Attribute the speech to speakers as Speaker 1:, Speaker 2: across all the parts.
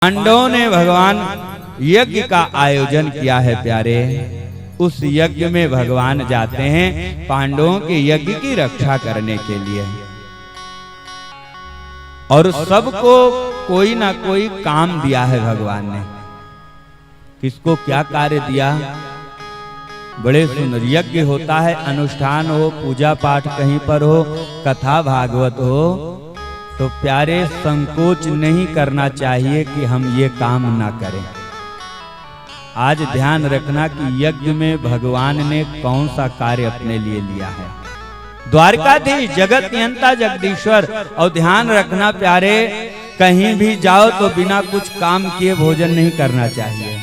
Speaker 1: पांडवों ने भगवान यज्ञ का आयोजन किया है प्यारे। उस यज्ञ में भगवान जाते हैं पांडवों के यज्ञ की रक्षा करने के लिए, और सबको कोई ना कोई काम दिया है भगवान ने। किसको क्या कार्य दिया? बड़े सुंदर यज्ञ होता है, अनुष्ठान हो, पूजा पाठ कहीं पर हो, कथा भागवत हो, तो प्यारे संकोच नहीं करना चाहिए कि हम ये काम ना करें। आज ध्यान रखना कि यज्ञ में भगवान ने कौन सा कार्य अपने लिए लिया है। द्वारकाधीश, जगत नियंता, जगदीश्वर। और ध्यान रखना प्यारे, कहीं भी जाओ तो बिना कुछ काम किए भोजन नहीं करना चाहिए।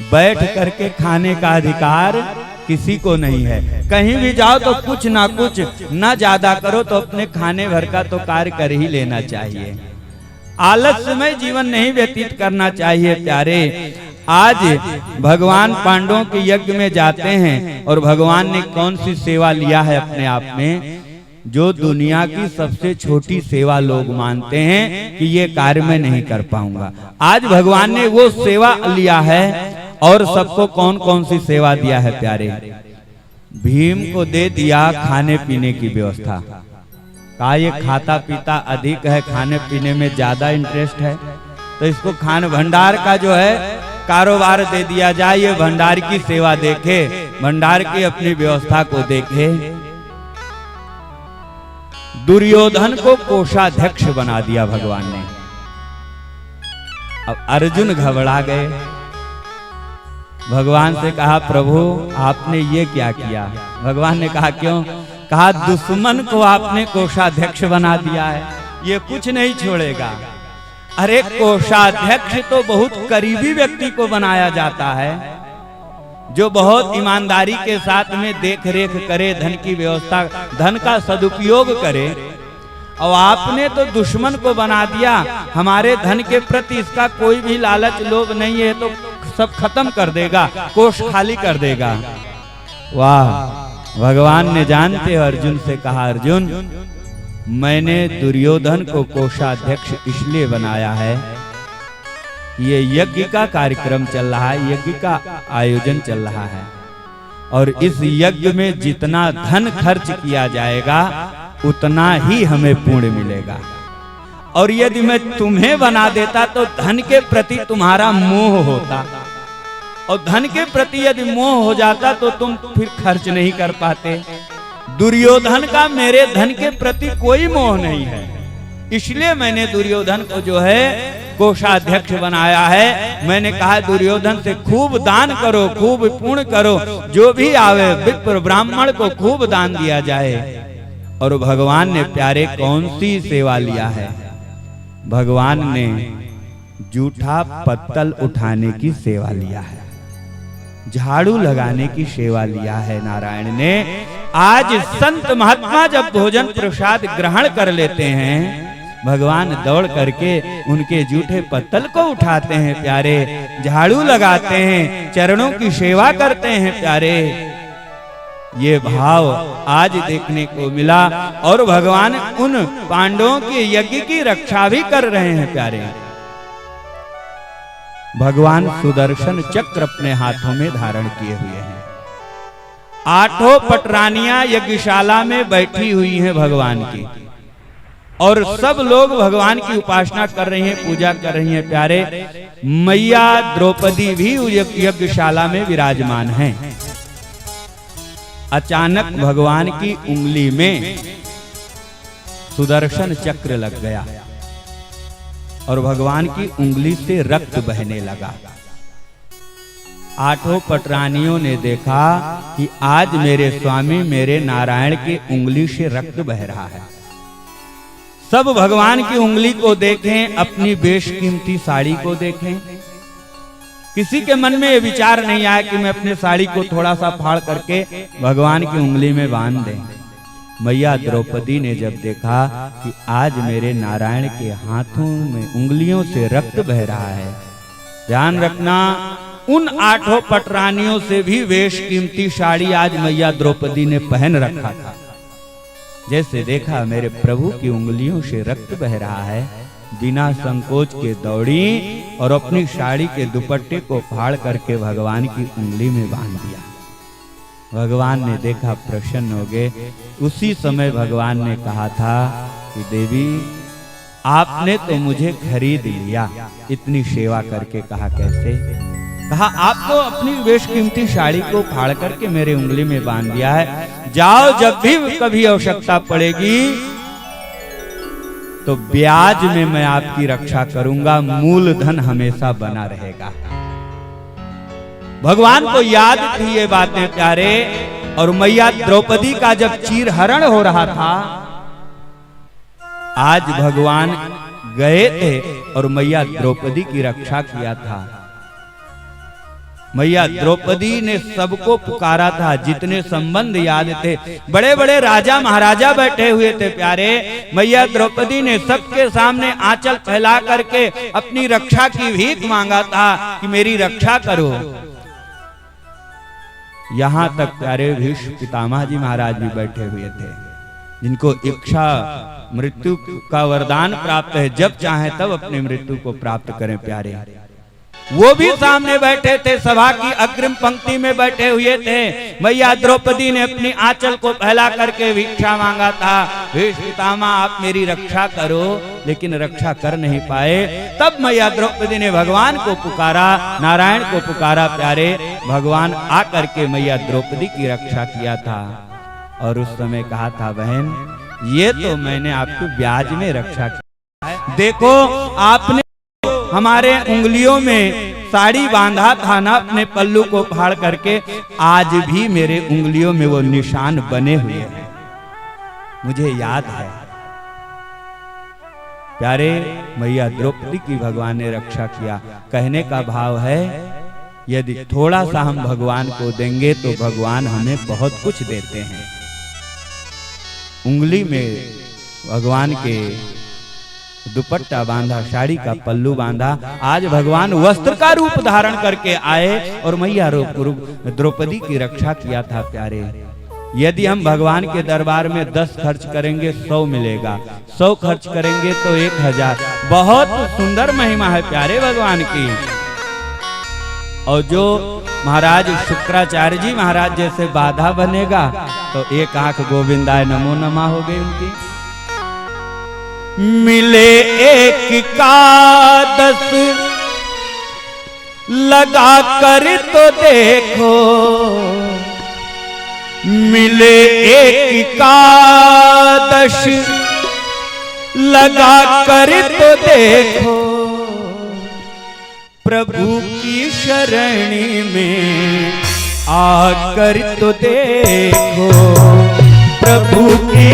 Speaker 1: बैठ करके खाने का अधिकार किसी को नहीं है। कहीं भी जाओ तो कुछ ना कुछ, ना ज्यादा करो तो अपने खाने भर का तो कार्य कर ही लेना चाहिए। आलस्यमय जीवन नहीं व्यतीत करना चाहिए प्यारे। आज भगवान पांडवों के यज्ञ में जाते हैं और भगवान ने कौन सी सेवा लिया है अपने आप में, जो दुनिया की सबसे छोटी सेवा लोग मानते हैं कि ये कार्य मैं नहीं कर पाऊंगा। आज भगवान ने वो सेवा लिया है। और सबको कौन कौन सी सेवा दिया है प्यारे? भीम को दे दिया खाने पीने की व्यवस्था। कहा ये खाता पीता अधिक है, खाने पीने में ज्यादा इंटरेस्ट है, तो इसको खान भंडार का जो है कारोबार दे दिया जाए। ये भंडार की सेवा देखे, भंडार की अपनी व्यवस्था को देखे। दुर्योधन को कोषाध्यक्ष बना दिया भगवान ने। अब अर्जुन घबरा गए, भगवान से कहा प्रभु आपने ये क्या किया? भगवान ने कहा क्यों? कहा दुश्मन को आपने कोषाध्यक्ष बना दिया है, ये कुछ नहीं छोड़ेगा। अरे कोषाध्यक्ष तो बहुत करीबी व्यक्ति को बनाया जाता है, जो बहुत ईमानदारी के साथ में देख रेख करे, धन की व्यवस्था, धन का सदुपयोग करे। और आपने तो दुश्मन को बना दिया। हमारे धन के प्रति इसका कोई भी लालच लोभ नहीं है, तो सब खत्म कर देगा, कोष खाली कर देगा। वाह! भगवान ने जानते अर्जुन से कहा अर्जुन मैंने दुर्योधन को कोषाध्यक्ष इसलिए बनाया है, ये यज्ञ का कार्यक्रम चल रहा है, यज्ञ का आयोजन चल रहा है, और इस यज्ञ में जितना धन खर्च किया जाएगा उतना ही हमें पुण्य मिलेगा। और यदि मैं तुम्हें बना देता तो धन के प्रति तुम्हारा मोह होता, और धन के प्रति यदि मोह हो जाता तो तुम फिर खर्च नहीं कर पाते। दुर्योधन का मेरे धन के प्रति कोई मोह नहीं है, इसलिए मैंने दुर्योधन को जो है कोषाध्यक्ष बनाया है। मैंने कहा दुर्योधन से खूब दान करो, खूब पुण्य करो, जो भी आवे विप्र ब्राह्मण को खूब दान दिया जाए। और भगवान ने प्यारे कौन सी सेवा लिया है? भगवान ने जूठा पत्तल उठाने की सेवा लिया है, झाड़ू लगाने की सेवा लिया है नारायण ने। आज संत महात्मा जब भोजन प्रसाद ग्रहण कर लेते हैं, भगवान दौड़ करके उनके जूठे पत्तल को उठाते हैं प्यारे, झाड़ू लगाते हैं, चरणों की सेवा करते हैं प्यारे। ये भाव आज देखने को मिला, और भगवान उन पांडवों के यज्ञ की रक्षा भी कर रहे हैं प्यारे। भगवान सुदर्शन चक्र अपने हाथों में धारण किए हुए हैं। 8 पटरानियां यज्ञशाला में बैठी हुई हैं भगवान की, और सब लोग भगवान की उपासना कर रही हैं, पूजा कर रही हैं प्यारे। मैया द्रौपदी भी यज्ञशाला में विराजमान हैं। अचानक भगवान की उंगली में सुदर्शन चक्र लग गया, और भगवान की उंगली से रक्त बहने लगा। 8 पटरानियों ने देखा कि आज मेरे स्वामी मेरे नारायण की उंगली से रक्त बह रहा है। सब भगवान की उंगली को देखें, अपनी बेशकीमती साड़ी को देखें। किसी के मन में ये विचार नहीं आया कि मैं अपने साड़ी को थोड़ा सा फाड़ करके भगवान की उंगली में बांध दें। मैया द्रौपदी ने जब देखा कि आज मेरे नारायण के हाथों में उंगलियों से रक्त बह रहा है, ध्यान रखना उन 8 पटरानियों से भी बेशकीमती साड़ी आज मैया द्रौपदी ने पहन रखा था। जैसे देखा मेरे प्रभु की उंगलियों से रक्त बह रहा है, बिना संकोच के दौड़ी और अपनी साड़ी के दुपट्टे को फाड़ करके भगवान की उंगली में बांध दिया। भगवान ने देखा, प्रसन्न हो गए। उसी समय भगवान ने कहा था कि देवी, आपने तो मुझे खरीद लिया इतनी सेवा करके। कहा कैसे? कहा आपको अपनी बेशकीमती साड़ी को फाड़ करके मेरे उंगली में बांध दिया है। जाओ, जब भी कभी आवश्यकता पड़ेगी तो ब्याज में मैं आपकी रक्षा करूंगा, मूलधन हमेशा बना रहेगा। भगवान को याद थी ये बातें प्यारे। और मैया द्रौपदी का जब चीरहरण हो रहा था, आज भगवान गए थे और मैया द्रौपदी की रक्षा किया था। मैया द्रौपदी ने सबको पुकारा था, जितने संबंध याद थे, बड़े बड़े राजा महाराजा बैठे हुए थे प्यारे। मैया द्रौपदी ने सबके सामने आंचल फैला करके अपनी रक्षा की भीख मांगा था कि मेरी रक्षा करो। यहां तक प्यारे भीष्म पितामह जी महाराज भी बैठे हुए थे, जिनको इच्छा मृत्यु का वरदान प्राप्त है, जब चाहे तब अपनी मृत्यु को प्राप्त करें प्यारे। वो भी सामने बैठे थे, सभा की अग्रिम पंक्ति में बैठे हुए थे। मैया द्रौपदी ने अपनी आंचल को फैला करके भिक्षा मांगा था, भीष्म पितामह आप मेरी रक्षा करो, लेकिन रक्षा कर नहीं पाए। तब मैया द्रौपदी ने भगवान को पुकारा, नारायण को पुकारा प्यारे। भगवान आकर के मैया द्रौपदी की रक्षा किया था। और उस समय कहा था, बहन ये तो मैंने आपको ब्याज में रक्षा की। देखो आपने हमारे उंगलियों में साड़ी बांधा था ना, अपने पल्लू को फाड़ करके, आज भी मेरे उंगलियों में वो निशान बने हुए हैं, मुझे याद है। प्यारे मैया द्रौपदी की भगवान ने रक्षा किया। कहने का भाव है, यदि थोड़ा सा हम भगवान को देंगे तो भगवान हमें बहुत कुछ देते हैं। उंगली में भगवान के दुपट्टा बांधा, साड़ी का पल्लू बांधा, आज भगवान वस्त्र का रूप धारण करके आए और मैया द्रौपदी की रक्षा किया था प्यारे। यदि हम भगवान के दरबार में 10 खर्च करेंगे 100 मिलेगा, 100 खर्च करेंगे तो 1000। बहुत सुंदर महिमा है प्यारे भगवान की। और जो महाराज शुक्राचार्य जी महाराज जैसे बाधा बनेगा तो एक आंख गोविंदाय नमो नमः हो गई उनकी। मिले एक का 10 लगा कर तो देखो, मिले एक का 10 लगा कर तो देखो, प्रभु की शरणी में आकर तो देखो, प्रभु की